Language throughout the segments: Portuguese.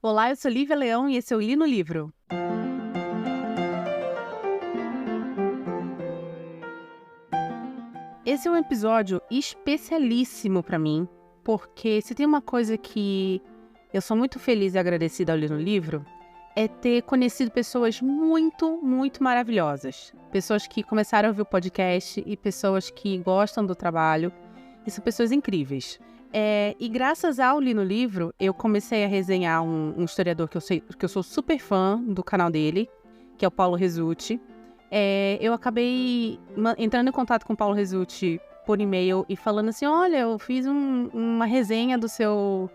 Olá, eu sou Lívia Leão e esse é o Li no Livro. Esse é um episódio especialíssimo para mim, porque se tem uma coisa que eu sou muito feliz e agradecida ao Li no Livro, é ter conhecido pessoas muito, muito maravilhosas. Pessoas que começaram a ouvir o podcast e pessoas que gostam do trabalho, e são pessoas incríveis. E graças ao Li no Livro, eu comecei a resenhar um historiador que eu sou super fã do canal dele, que é o Paulo Rezzutti. Eu acabei entrando em contato com o Paulo Rezzutti por e-mail e falando assim, olha, eu fiz uma resenha do seu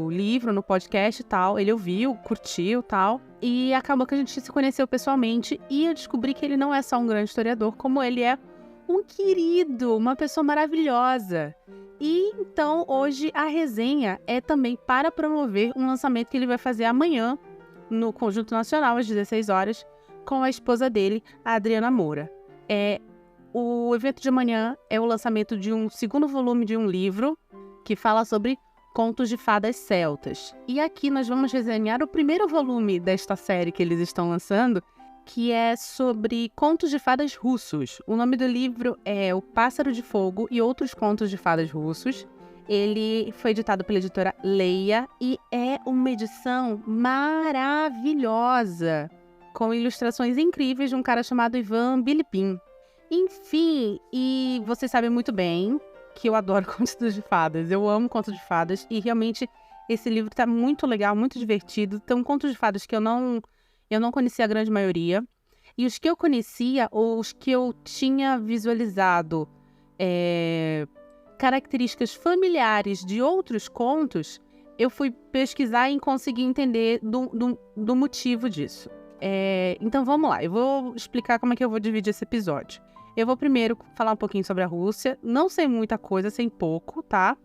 livro no podcast e tal. Ele ouviu, curtiu e tal. E acabou que a gente se conheceu pessoalmente e eu descobri que ele não é só um grande historiador, como ele é um querido, uma pessoa maravilhosa. E então hoje a resenha é também para promover um lançamento que ele vai fazer amanhã no Conjunto Nacional, às 16 horas, com a esposa dele, a Adriana Moura. O evento de amanhã é o lançamento de um segundo volume de um livro que fala sobre contos de fadas celtas. E aqui nós vamos resenhar o primeiro volume desta série que eles estão lançando, que é sobre contos de fadas russos. O nome do livro é O Pássaro de Fogo e Outros Contos de Fadas Russos. Ele foi editado pela editora Leia e é uma edição maravilhosa, com ilustrações incríveis de um cara chamado Ivan Bilipin. Enfim, e vocês sabem muito bem que eu adoro contos de fadas. Eu amo contos de fadas e realmente esse livro tá muito legal, muito divertido. Tem contos de fadas que eu não conhecia a grande maioria. E os que eu conhecia, ou os que eu tinha visualizado características familiares de outros contos, eu fui pesquisar e consegui entender do motivo disso. Então vamos lá, eu vou explicar como é que eu vou dividir esse episódio. Eu vou primeiro falar um pouquinho sobre a Rússia, não sei muita coisa, sei pouco, tá?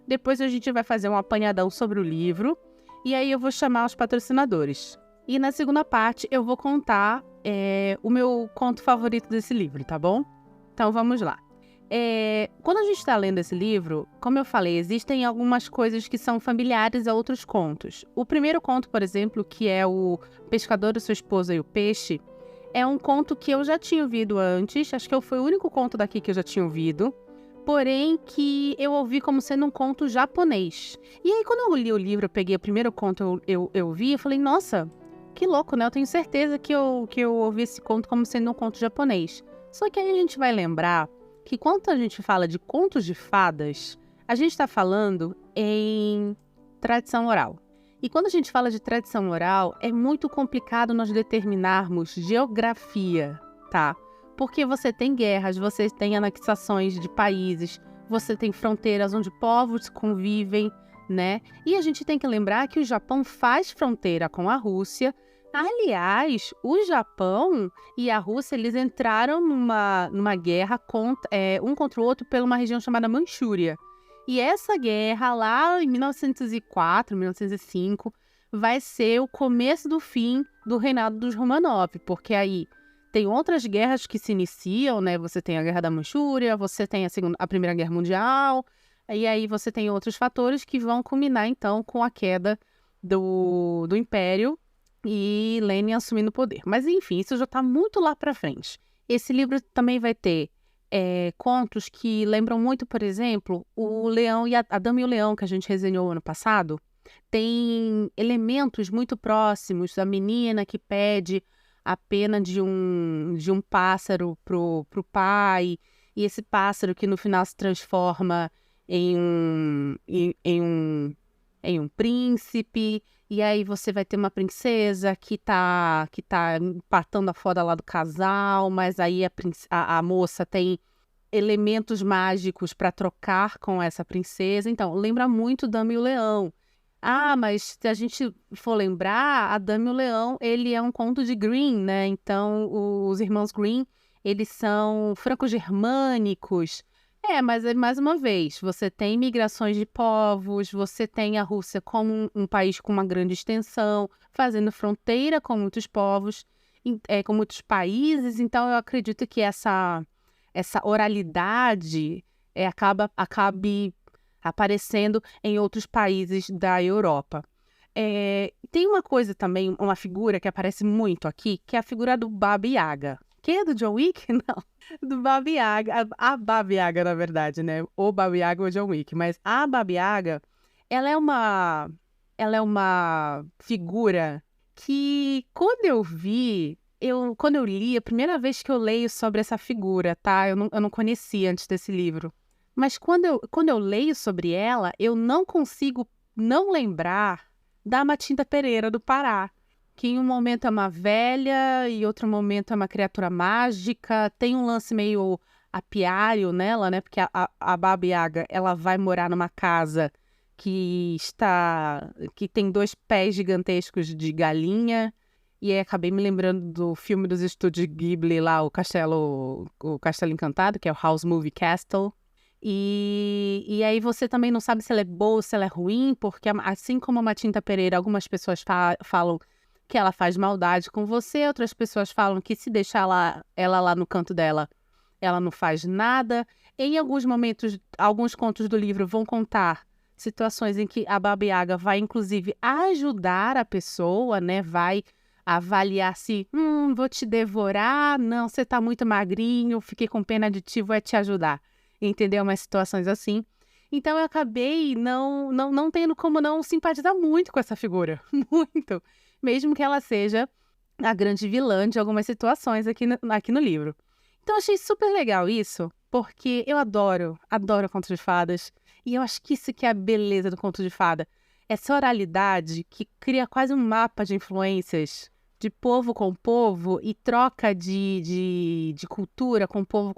Depois a gente vai fazer um apanhadão sobre o livro, e aí eu vou chamar os patrocinadores. E na segunda parte eu vou contar o meu conto favorito desse livro, tá bom? Então vamos lá. Quando a gente está lendo esse livro, como eu falei, existem algumas coisas que são familiares a outros contos. O primeiro conto, por exemplo, que é o Pescador, Sua Esposa e o Peixe, é um conto que eu já tinha ouvido antes, acho que foi o único conto daqui que eu já tinha ouvido, porém que eu ouvi como sendo um conto japonês. E aí quando eu li o livro, eu peguei o primeiro conto, eu vi e falei, nossa, que louco, né? Eu tenho certeza que eu ouvi esse conto como sendo um conto japonês. Só que aí a gente vai lembrar que quando a gente fala de contos de fadas, a gente está falando em tradição oral. E quando a gente fala de tradição oral, é muito complicado nós determinarmos geografia, tá? Porque você tem guerras, você tem anexações de países, você tem fronteiras onde povos convivem, né? E a gente tem que lembrar que o Japão faz fronteira com a Rússia. Aliás, o Japão e a Rússia, eles entraram numa guerra um contra o outro por uma região chamada Manchúria. E essa guerra, lá em 1904, 1905, vai ser o começo do fim do reinado dos Romanov, porque aí tem outras guerras que se iniciam, né? Você tem a Guerra da Manchúria, você tem a Primeira Guerra Mundial, e aí você tem outros fatores que vão culminar, então, com a queda do Império e Lenin assumindo o poder. Mas, enfim, isso já está muito lá para frente. Esse livro também vai ter contos que lembram muito, por exemplo, o Leão e a Dama e o Leão, que a gente resenhou ano passado. Tem elementos muito próximos da menina que pede a pena de um pássaro pro pai, e esse pássaro que no final se transforma em um príncipe, e aí você vai ter uma princesa que tá empatando a foda lá do casal, mas aí a moça tem elementos mágicos para trocar com essa princesa. Então, lembra muito Dama e o Leão. Ah, mas se a gente for lembrar, a Dama e o Leão, ele é um conto de Grimm, né? Então, os irmãos Grimm, eles são franco-germânicos. Mas mais uma vez, você tem migrações de povos, você tem a Rússia como um país com uma grande extensão, fazendo fronteira com muitos povos, com muitos países. Então, eu acredito que essa oralidade acabe aparecendo em outros países da Europa. Tem uma coisa também, uma figura que aparece muito aqui, que é a figura do Baba Yaga. Que é do John Wick? Não. Do Baba Yaga. A Baba Yaga, na verdade, né? O Baba Yaga ou o John Wick. Mas a Baba Yaga, ela é uma figura que, quando eu li, a primeira vez que eu leio sobre essa figura, tá? Eu não conhecia antes desse livro. Mas quando eu leio sobre ela, eu não consigo não lembrar da Matinta Pereira do Pará, que em um momento é uma velha e outro momento é uma criatura mágica. Tem um lance meio apiário nela, né? Porque a Baba Yaga, ela vai morar numa casa que tem 2 pés gigantescos de galinha. E aí acabei me lembrando do filme dos estúdios Ghibli lá, o Castelo Encantado, que é o House Movie Castle. E aí você também não sabe se ela é boa ou se ela é ruim, porque assim como a Matinta Pereira, algumas pessoas falam que ela faz maldade com você, outras pessoas falam que se deixar ela lá no canto dela, ela não faz nada. Em alguns momentos, alguns contos do livro vão contar situações em que a Baba Yaga vai, inclusive, ajudar a pessoa, né? Vai avaliar se, vou te devorar, não, você tá muito magrinho, fiquei com pena de ti, vou te ajudar. Entendeu? Umas situações assim. Então eu acabei não tendo como não simpatizar muito com essa figura. Muito. Mesmo que ela seja a grande vilã de algumas situações aqui no livro. Então eu achei super legal isso, porque eu adoro contos de fadas. E eu acho que isso que é a beleza do conto de fada. Essa oralidade que cria quase um mapa de influências de povo com povo e troca de cultura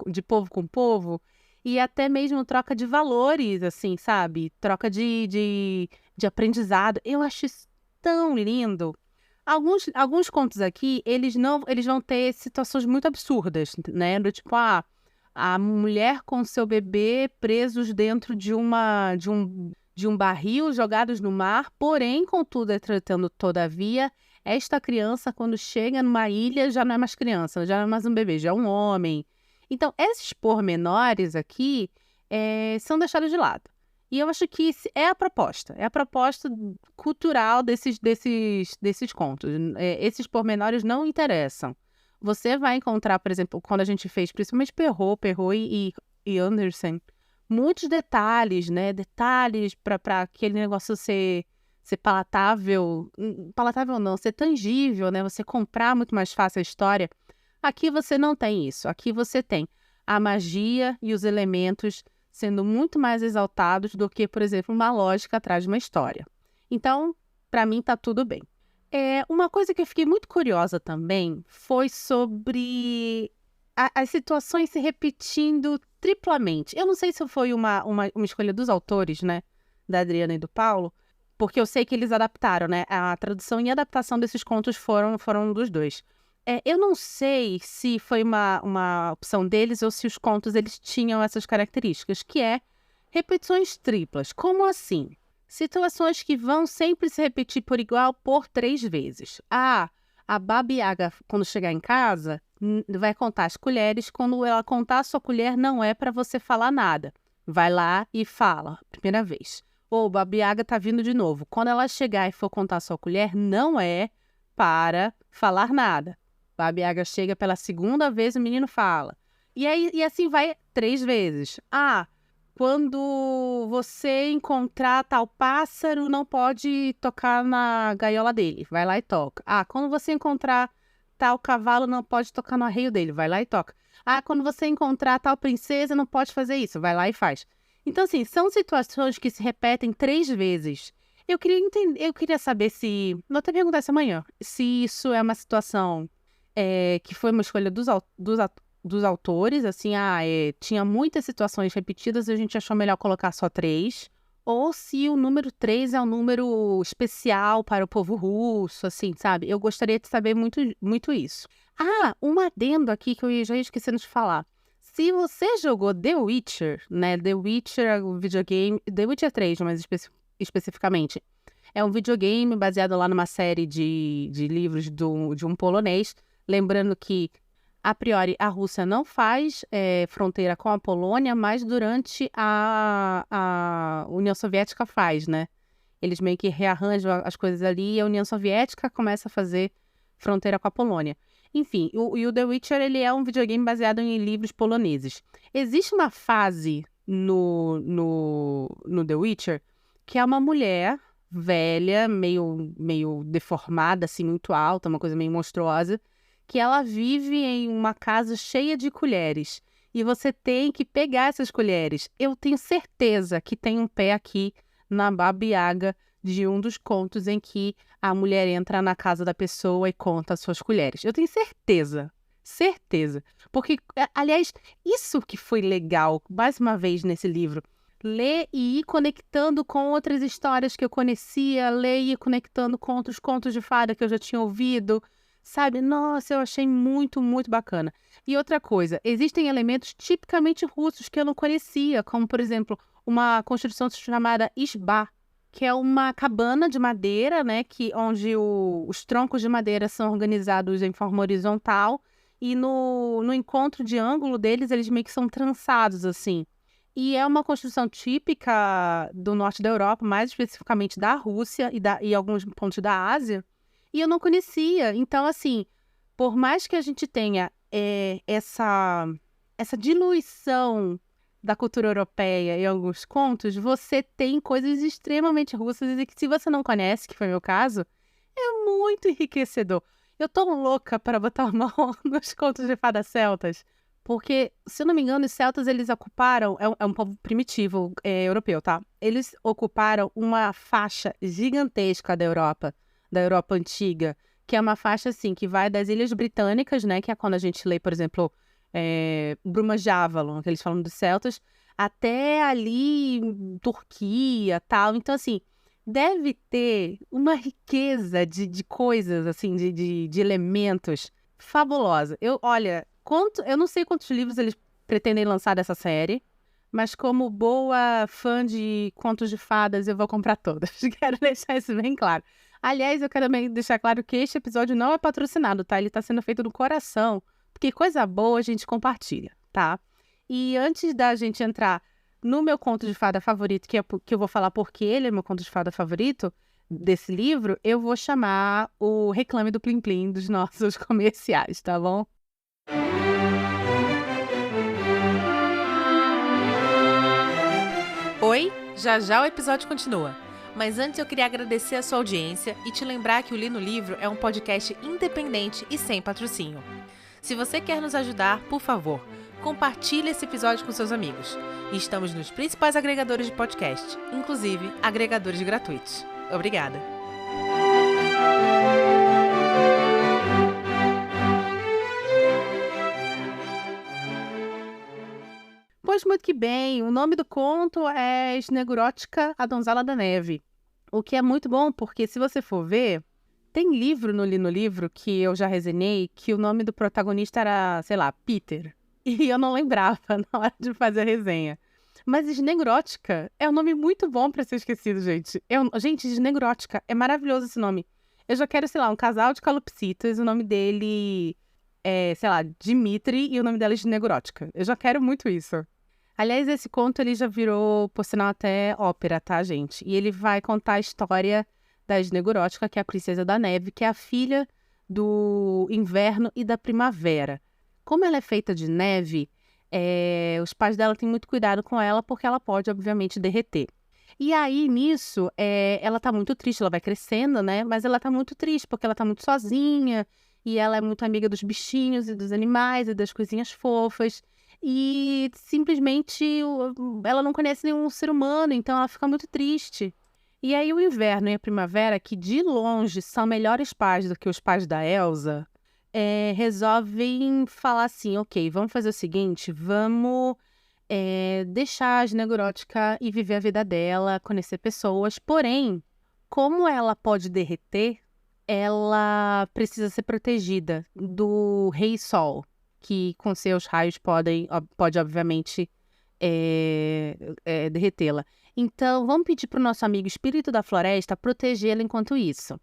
de povo com povo. E até mesmo troca de valores, assim, sabe? Troca de aprendizado. Eu acho isso tão lindo. Alguns contos aqui, eles vão ter situações muito absurdas, né? Do tipo, a mulher com seu bebê presos dentro de um barril, jogados no mar, porém, contudo, entretanto, todavia, esta criança, quando chega numa ilha, já não é mais criança, já não é mais um bebê, já é um homem. Então, esses pormenores aqui são deixados de lado. E eu acho que é a proposta cultural desses contos. Esses pormenores não interessam. Você vai encontrar, por exemplo, quando a gente fez, principalmente Perrault e Anderson, muitos detalhes, né? Detalhes para aquele negócio ser palatável. Palatável não, ser tangível, né? Você comprar muito mais fácil a história. Aqui você não tem isso. Aqui você tem a magia e os elementos sendo muito mais exaltados do que, por exemplo, uma lógica atrás de uma história. Então, para mim, tá tudo bem. Uma coisa que eu fiquei muito curiosa também foi sobre as situações se repetindo triplamente. Eu não sei se foi uma escolha dos autores, né? Da Adriana e do Paulo, porque eu sei que eles adaptaram, né? A tradução e a adaptação desses contos foram dos dois. Eu não sei se foi uma opção deles ou se os contos eles tinham essas características, que é repetições triplas. Como assim? Situações que vão sempre se repetir por igual por 3 vezes. A Baba Yaga, quando chegar em casa, vai contar as colheres. Quando ela contar a sua colher, não é para você falar nada. Vai lá e fala, primeira vez. Ou Baba Yaga tá vindo de novo. Quando ela chegar e for contar a sua colher, não é para falar nada. Baba Yaga chega pela segunda vez, o menino fala. E assim vai 3 vezes. Quando você encontrar tal pássaro, não pode tocar na gaiola dele. Vai lá e toca. Quando você encontrar tal cavalo, não pode tocar no arreio dele. Vai lá e toca. Quando você encontrar tal princesa, não pode fazer isso. Vai lá e faz. Então, assim, são situações que se repetem 3 vezes. Eu queria saber se... Vou até perguntar isso amanhã. Se isso é uma situação que foi uma escolha dos autores, assim, tinha muitas situações repetidas e a gente achou melhor colocar só 3, ou se o número 3 é um número especial para o povo russo, assim, sabe? Eu gostaria de saber muito, muito isso. Um adendo aqui que eu já ia esquecendo de falar. Se você jogou The Witcher, né? The Witcher, o videogame... The Witcher 3, mais especificamente. É um videogame baseado lá numa série de livros de um polonês. Lembrando que, a priori, a Rússia não faz fronteira com a Polônia, mas durante a União Soviética faz, né? Eles meio que rearranjam as coisas ali e a União Soviética começa a fazer fronteira com a Polônia. Enfim, o The Witcher, ele é um videogame baseado em livros poloneses. Existe uma fase no The Witcher que é uma mulher velha, meio deformada, assim, muito alta, uma coisa meio monstruosa, que ela vive em uma casa cheia de colheres. E você tem que pegar essas colheres. Eu tenho certeza que tem um pé aqui na Baba Yaga de um dos contos em que a mulher entra na casa da pessoa e conta as suas colheres. Eu tenho certeza. Certeza. Porque, aliás, isso que foi legal, mais uma vez nesse livro, ler e ir conectando com outras histórias que eu conhecia, ler e ir conectando com outros contos de fada que eu já tinha ouvido, sabe? Nossa, eu achei muito, muito bacana. E outra coisa, existem elementos tipicamente russos que eu não conhecia, como, por exemplo, uma construção chamada isba, que é uma cabana de madeira, né, onde os troncos de madeira são organizados em forma horizontal e no encontro de ângulo deles, eles meio que são trançados, assim. E é uma construção típica do norte da Europa, mais especificamente da Rússia e alguns pontos da Ásia, e eu não conhecia. Então, assim, por mais que a gente tenha essa diluição da cultura europeia em alguns contos, você tem coisas extremamente russas e que, se você não conhece, que foi o meu caso, é muito enriquecedor. Eu tô louca para botar a mão nos contos de fadas celtas, porque, se eu não me engano, os celtas, eles ocuparam, é um povo primitivo europeu, tá? Eles ocuparam uma faixa gigantesca da Europa antiga, que é uma faixa, assim, que vai das Ilhas Britânicas, né, que é quando a gente lê, por exemplo, Bruma-Javalon, que eles falam dos celtas, até ali Turquia, tal. Então, assim, deve ter uma riqueza de coisas, assim, de elementos fabulosa. Eu não sei quantos livros eles pretendem lançar dessa série, mas como boa fã de contos de fadas, eu vou comprar todas. Quero deixar isso bem claro. Aliás, eu quero também deixar claro que este episódio não é patrocinado, tá? Ele tá sendo feito do coração, porque coisa boa a gente compartilha, tá? E antes da gente entrar no meu conto de fada favorito, que eu vou falar porque ele é meu conto de fada favorito desse livro, eu vou chamar o Reclame do Plim Plim dos nossos comerciais, tá bom? Oi, já já o episódio continua. Mas antes eu queria agradecer a sua audiência e te lembrar que o Li no Livro é um podcast independente e sem patrocínio. Se você quer nos ajudar, por favor, compartilhe esse episódio com seus amigos. E estamos nos principais agregadores de podcast, inclusive agregadores gratuitos. Obrigada! Pois muito que bem, o nome do conto é Snegurótica, a Donzela da Neve. O que é muito bom, porque se você for ver, tem livro no livro que eu já resenhei, que o nome do protagonista era, sei lá, Peter. E eu não lembrava na hora de fazer a resenha. Mas Snegurótica é um nome muito bom pra ser esquecido, gente. Gente, Snegurótica, é maravilhoso esse nome. Eu já quero, sei lá, um casal de calopsitas, o nome dele é, sei lá, Dimitri, e o nome dela é Snegurótica. Eu já quero muito isso. Aliás, esse conto ele já virou, por sinal, até ópera, tá, gente? E ele vai contar a história da Snegurótica, que é a princesa da neve, que é a filha do inverno e da primavera. Como ela é feita de neve, os pais dela têm muito cuidado com ela, porque ela pode, obviamente, derreter. E aí, nisso, ela tá muito triste, ela vai crescendo, né? Mas ela tá muito triste, porque ela tá muito sozinha, e ela é muito amiga dos bichinhos e dos animais e das coisinhas fofas. E simplesmente ela não conhece nenhum ser humano, então ela fica muito triste. E aí o inverno e a primavera, que de longe são melhores pais do que os pais da Elsa, resolvem falar assim, ok, vamos fazer o seguinte, vamos deixar a Snegurótica e viver a vida dela, conhecer pessoas. Porém, como ela pode derreter, ela precisa ser protegida do Rei Sol, que com seus raios pode obviamente, derretê-la. Então, vamos pedir para o nosso amigo Espírito da Floresta protegê-la enquanto isso.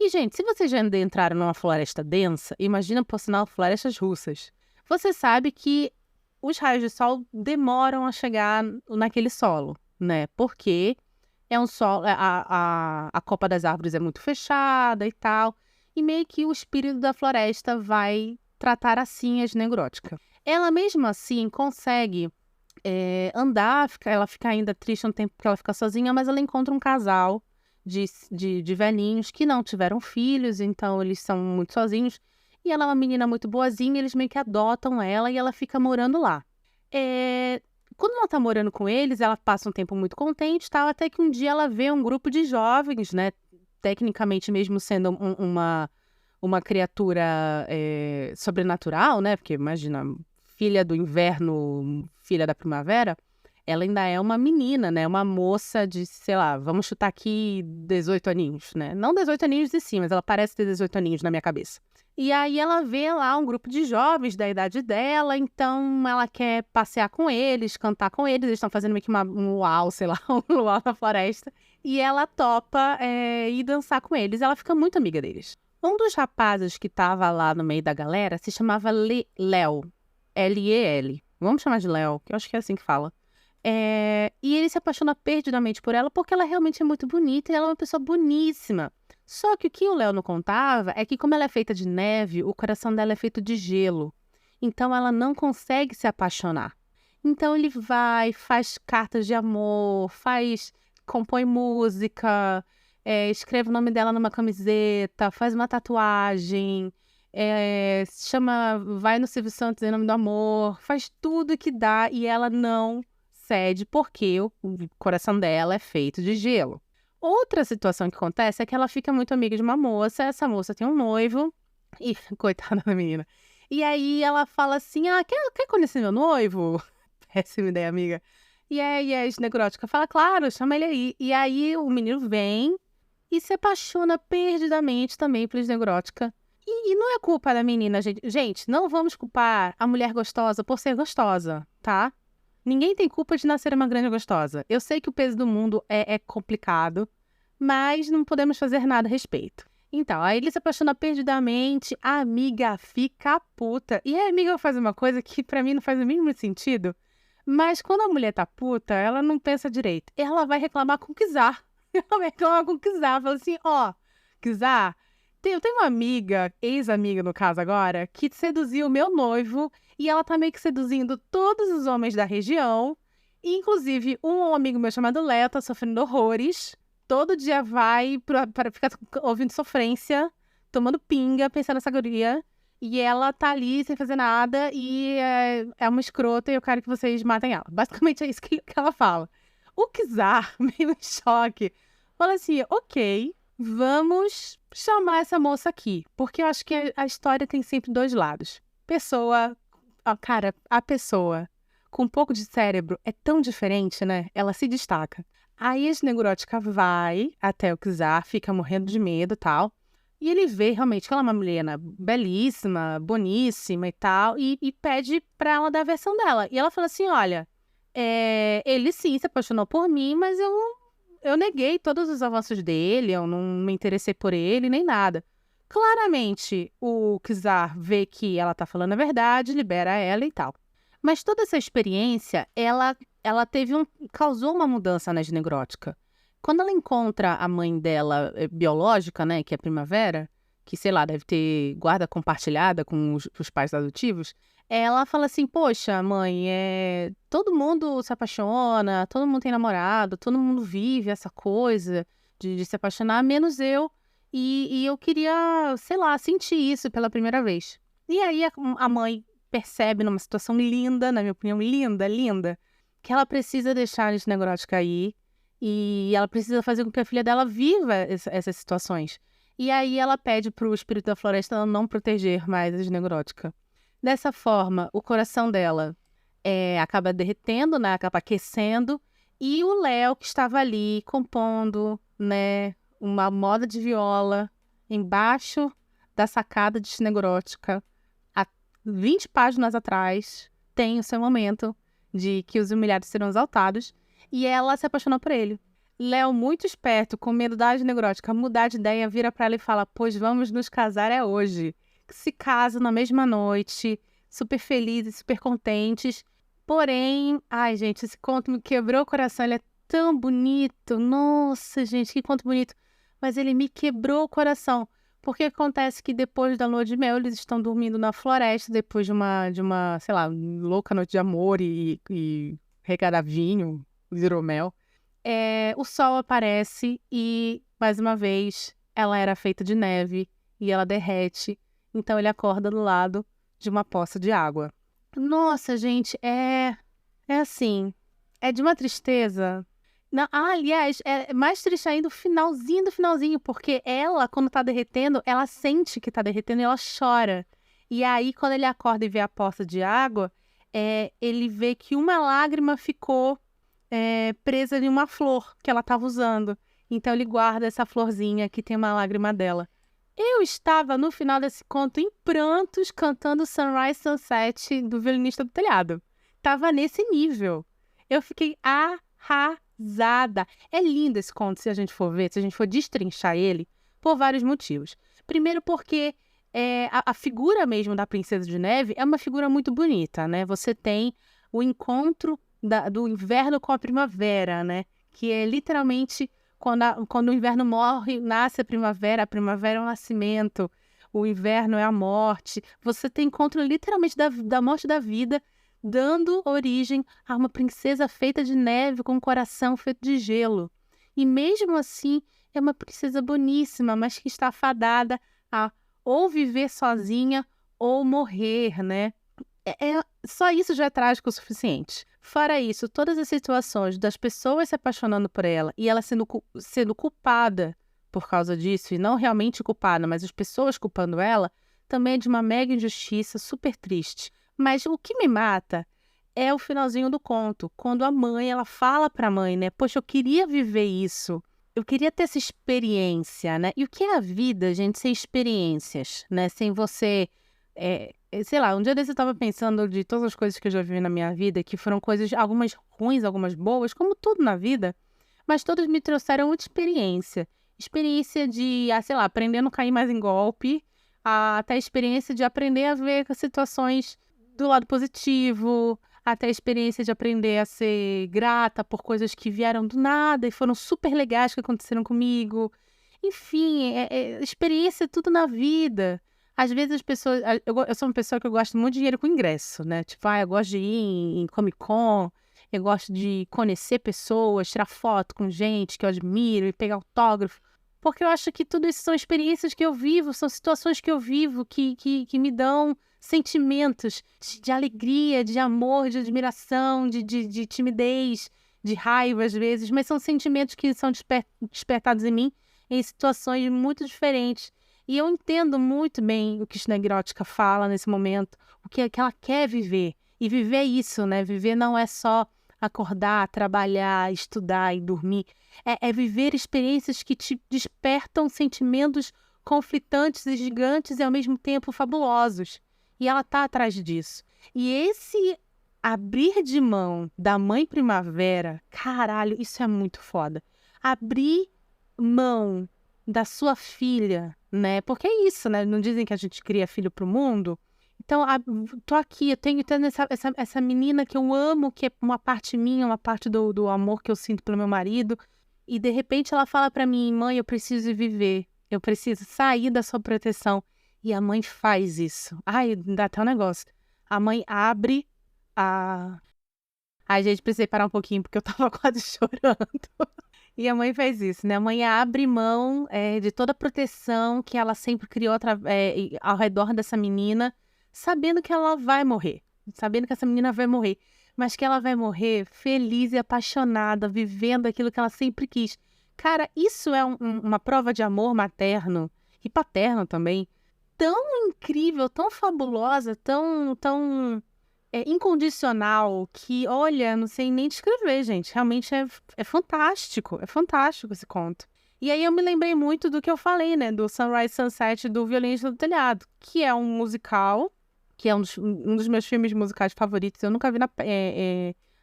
E, gente, se vocês já entraram numa floresta densa, imagina, por sinal, florestas russas. Você sabe que os raios de sol demoram a chegar naquele solo, né? Porque É um solo, a copa das árvores é muito fechada e tal. E meio que o espírito da floresta vai tratar assim a Snegrótica. Ela mesmo assim consegue andar, ela fica ainda triste um tempo porque ela fica sozinha, mas ela encontra um casal de velhinhos que não tiveram filhos, então eles são muito sozinhos. E ela é uma menina muito boazinha, eles meio que adotam ela e ela fica morando lá. Quando ela tá morando com eles, ela passa um tempo muito contente e tal, até que um dia ela vê um grupo de jovens, né? Tecnicamente mesmo sendo uma criatura sobrenatural, né? Porque imagina, filha do inverno, filha da primavera, ela ainda é uma menina, né? Uma moça de, sei lá, vamos chutar aqui 18 aninhos, né? Não 18 aninhos de sim, mas ela parece ter 18 aninhos na minha cabeça. E aí ela vê lá um grupo de jovens da idade dela, então ela quer passear com eles, cantar com eles, eles estão fazendo meio que um luau, sei lá, um luau na floresta. E ela topa ir dançar com eles, ela fica muito amiga deles. Um dos rapazes que tava lá no meio da galera se chamava Léo, L-E-L. Vamos chamar de Léo, que eu acho que é assim que fala. E ele se apaixona perdidamente por ela porque ela realmente é muito bonita e ela é uma pessoa boníssima. Só que o que o Léo não contava é que como ela é feita de neve, o coração dela é feito de gelo. Então ela não consegue se apaixonar. Então ele vai, faz cartas de amor, compõe música, escreve o nome dela numa camiseta, faz uma tatuagem, vai no Silvio Santos em nome do amor, faz tudo que dá e ela não cede porque o coração dela é feito de gelo. Outra situação que acontece é que ela fica muito amiga de uma moça, essa moça tem um noivo, e coitada da menina. E aí ela fala assim, quer conhecer meu noivo? Péssima ideia, amiga. E aí a Snegrótica fala, claro, chama ele aí. E aí o menino vem e se apaixona perdidamente também pela Snegrótica. E não é culpa da menina, gente. Gente, não vamos culpar a mulher gostosa por ser gostosa, tá? Ninguém tem culpa de nascer uma grande gostosa. Eu sei que o peso do mundo é complicado, mas não podemos fazer nada a respeito. Então, aí ele se apaixona perdidamente, a amiga fica puta. E a amiga faz uma coisa que pra mim não faz o mínimo sentido, mas quando a mulher tá puta, ela não pensa direito. Ela vai reclamar com o Kizar. Ela vai reclamar com o Kizar. Fala assim, Kizar, eu tenho uma amiga, ex-amiga no caso agora, que seduziu o meu noivo e ela tá meio que seduzindo todos os homens da região. E, inclusive, um amigo meu chamado Léo tá sofrendo horrores. Todo dia vai para ficar ouvindo sofrência, tomando pinga, pensando nessa guria. E ela tá ali sem fazer nada e é uma escrota e eu quero que vocês matem ela. Basicamente é isso que ela fala. O Kizar, meio em choque, fala assim, ok, vamos chamar essa moça aqui. Porque eu acho que a história tem sempre dois lados. A pessoa com um pouco de cérebro é tão diferente, né? Ela se destaca. Aí a Snegrótica vai até o Kizar, fica morrendo de medo e tal. E ele vê realmente que ela é uma mulher belíssima, boníssima e tal, e pede pra ela dar a versão dela. E ela fala assim, olha, ele sim se apaixonou por mim, mas eu neguei todos os avanços dele, eu não me interessei por ele, nem nada. Claramente, o Kizar vê que ela tá falando a verdade, libera ela e tal. Mas toda essa experiência, ela causou uma mudança na Snegrótica. Quando ela encontra a mãe dela biológica, né, que é a Primavera, que, sei lá, deve ter guarda compartilhada com os pais adotivos, ela fala assim, poxa, mãe, todo mundo se apaixona, todo mundo tem namorado, todo mundo vive essa coisa de se apaixonar, menos eu. E eu queria, sei lá, sentir isso pela primeira vez. E aí a mãe percebe numa situação linda, na minha opinião, linda, que ela precisa deixar a Snegrótica aí e ela precisa fazer com que a filha dela viva essas situações. E aí ela pede pro espírito da floresta não proteger mais a Snegrótica. Dessa forma, o coração dela acaba derretendo, né? Acaba aquecendo. E o Léo, que estava ali compondo, né, uma moda de viola embaixo da sacada de Snegrótica, há 20 páginas atrás, tem o seu momento de que os humilhados serão exaltados, e ela se apaixonou por ele. Léo, muito esperto, com medo da Snegrótica mudar de ideia, vira pra ela e fala, pois vamos nos casar hoje. Se casam na mesma noite, super felizes, super contentes. Porém, ai gente, esse conto me quebrou o coração, ele é tão bonito. Nossa, gente, que conto bonito. Mas ele me quebrou o coração. Porque acontece que depois da lua de mel, eles estão dormindo na floresta, depois de uma, sei lá, louca noite de amor e regar vinho, hidromel. O sol aparece e, mais uma vez, ela era feita de neve e ela derrete. Então ele acorda do lado de uma poça de água. Nossa, gente, é assim, é de uma tristeza. Aliás, é mais triste ainda o finalzinho do finalzinho, porque ela, quando tá derretendo, ela sente que tá derretendo e ela chora. E aí, quando ele acorda e vê a poça de água, ele vê que uma lágrima ficou presa em uma flor que ela tava usando. Então ele guarda essa florzinha que tem uma lágrima dela. Eu estava, no final desse conto, em prantos, cantando Sunrise Sunset do Violinista do Telhado. Tava nesse nível. Eu fiquei arrasada. É lindo esse conto, se a gente for ver, se a gente for destrinchar ele, por vários motivos. Primeiro porque a figura mesmo da Princesa de Neve é uma figura muito bonita, né? Você tem o encontro do inverno com a primavera, né? Que é literalmente quando o inverno morre, nasce a primavera é o nascimento, o inverno é a morte. Você tem encontro literalmente da morte da vida, dando origem a uma princesa feita de neve com um coração feito de gelo. E mesmo assim, é uma princesa boníssima, mas que está fadada a ou viver sozinha ou morrer, né? Só isso já é trágico o suficiente. Fora isso, todas as situações das pessoas se apaixonando por ela e ela sendo culpada por causa disso, e não realmente culpada, mas as pessoas culpando ela, também é de uma mega injustiça, super triste. Mas o que me mata é o finalzinho do conto, quando a mãe, ela fala pra mãe, né? Poxa, eu queria viver isso, eu queria ter essa experiência, né? E o que é a vida, gente, sem experiências, né? Sem você... sei lá, um dia desse eu tava pensando de todas as coisas que eu já vivi na minha vida, que foram coisas, algumas ruins, algumas boas, como tudo na vida, mas todas me trouxeram muita experiência. Experiência de, sei lá, aprender a não cair mais em golpe, até a experiência de aprender a ver as situações do lado positivo, até a experiência de aprender a ser grata por coisas que vieram do nada e foram super legais que aconteceram comigo. Enfim, experiência é tudo na vida. Às vezes as pessoas... Eu sou uma pessoa que eu gosto muito de dinheiro com ingresso, né? Tipo, eu gosto de ir em Comic Con, eu gosto de conhecer pessoas, tirar foto com gente que eu admiro e pegar autógrafo. Porque eu acho que tudo isso são experiências que eu vivo, são situações que eu vivo que me dão sentimentos de alegria, de amor, de admiração, de timidez, de raiva às vezes, mas são sentimentos que são despertados em mim em situações muito diferentes. E eu entendo muito bem o que Snegrótica fala nesse momento, o que ela quer viver. E viver isso, né? Viver não é só acordar, trabalhar, estudar e dormir. É viver experiências que te despertam sentimentos conflitantes e gigantes e ao mesmo tempo fabulosos. E ela tá atrás disso. E esse abrir de mão da mãe primavera, caralho, isso é muito foda. Abrir mão da sua filha, né? Porque é isso, né? Não dizem que a gente cria filho pro mundo? Então, tô aqui, eu tenho essa menina que eu amo, que é uma parte minha, uma parte do amor que eu sinto pelo meu marido. E, de repente, ela fala pra mim, mãe, eu preciso viver. Eu preciso sair da sua proteção. E a mãe faz isso. Ai, dá até um negócio. A mãe abre a... Ai, gente, precisei parar um pouquinho, porque eu tava quase chorando. E a mãe faz isso, né? A mãe abre mão de toda a proteção que ela sempre criou ao redor dessa menina, sabendo que ela vai morrer. Sabendo que essa menina vai morrer. Mas que ela vai morrer feliz e apaixonada, vivendo aquilo que ela sempre quis. Cara, isso é uma prova de amor materno e paterno também. Tão incrível, tão fabulosa, tão incondicional, que, olha, não sei nem descrever, gente. Realmente é fantástico esse conto. E aí eu me lembrei muito do que eu falei, né, do Sunrise Sunset do Violinista do Telhado, que é um musical, que é um dos meus filmes musicais favoritos. Eu nunca vi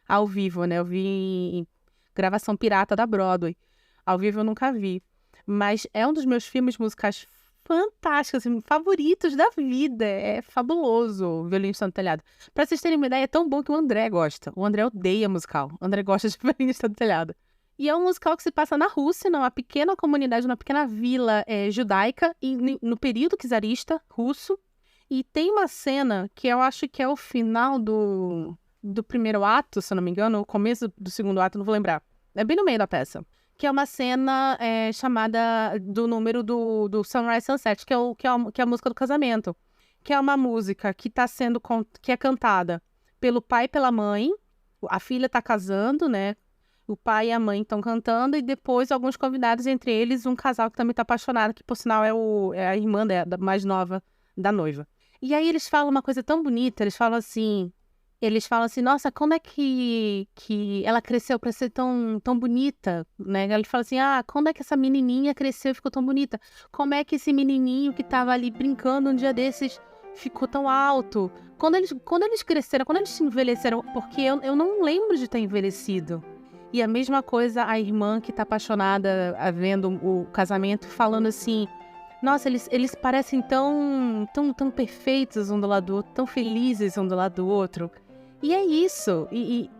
ao vivo, né, eu vi em gravação pirata da Broadway. Ao vivo eu nunca vi. Mas é um dos meus filmes musicais fantásticos, assim, favoritos da vida. É fabuloso o Violinista do Telhado. Pra vocês terem uma ideia, é tão bom que o André gosta. O André odeia musical. O André gosta de Violinista do Telhado. E é um musical que se passa na Rússia, numa pequena comunidade, numa pequena vila judaica, e no período czarista russo. E tem uma cena que eu acho que é o final do primeiro ato, se eu não me engano, o começo do segundo ato, não vou lembrar. É bem no meio da peça. Que é uma cena chamada do número do Sunrise Sunset, que é a música do casamento. Que é uma música que que é cantada pelo pai e pela mãe. A filha tá casando, né? O pai e a mãe estão cantando, e depois alguns convidados, entre eles um casal que também tá apaixonado, que por sinal é a irmã mais nova da noiva. E aí eles falam uma coisa tão bonita, eles falam assim, nossa, como é que ela cresceu para ser tão bonita, né? Ele fala assim, quando é que essa menininha cresceu e ficou tão bonita? Como é que esse menininho que tava ali brincando um dia desses ficou tão alto? Quando eles cresceram, quando eles envelheceram, porque eu não lembro de ter envelhecido. E a mesma coisa a irmã que tá apaixonada, vendo o casamento, falando assim, nossa, eles parecem tão perfeitos um do lado do outro, tão felizes um do lado do outro. E é isso. E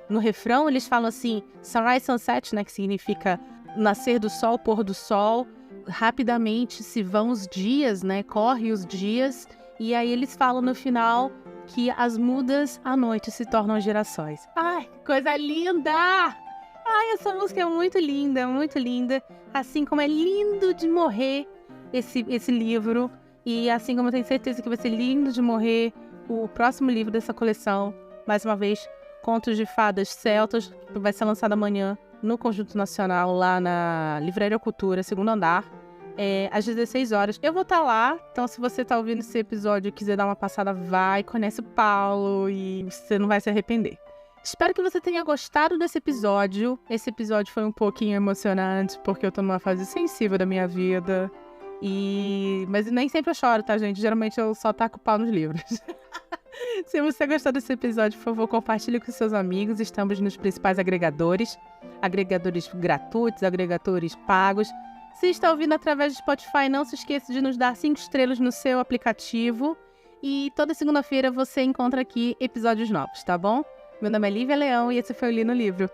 no refrão eles falam assim, sunrise, sunset, né, que significa nascer do sol, pôr do sol. Rapidamente se vão os dias, né, corre os dias. E aí eles falam no final que as mudas à noite se tornam gerações. Ai, que coisa linda! Ai, essa música é muito linda, muito linda. Assim como é lindo de morrer esse livro. E assim como eu tenho certeza que vai ser lindo de morrer o próximo livro dessa coleção. Mais uma vez, Contos de Fadas Celtas, que vai ser lançado amanhã no Conjunto Nacional, lá na Livraria Cultura, segundo andar. Às 16 horas. Eu vou estar lá, então se você está ouvindo esse episódio e quiser dar uma passada, vai, conhece o Paulo e você não vai se arrepender. Espero que você tenha gostado desse episódio. Esse episódio foi um pouquinho emocionante, porque eu tô numa fase sensível da minha vida. Mas nem sempre eu choro, tá, gente? Geralmente eu só taco o pau nos livros. Se você gostou desse episódio, por favor, compartilhe com seus amigos. Estamos nos principais agregadores gratuitos, agregadores pagos. Se está ouvindo através do Spotify, não se esqueça de nos dar 5 estrelas no seu aplicativo. E toda segunda-feira você encontra aqui episódios novos, tá bom? Meu nome é Lívia Leão e esse foi o Li no Livro.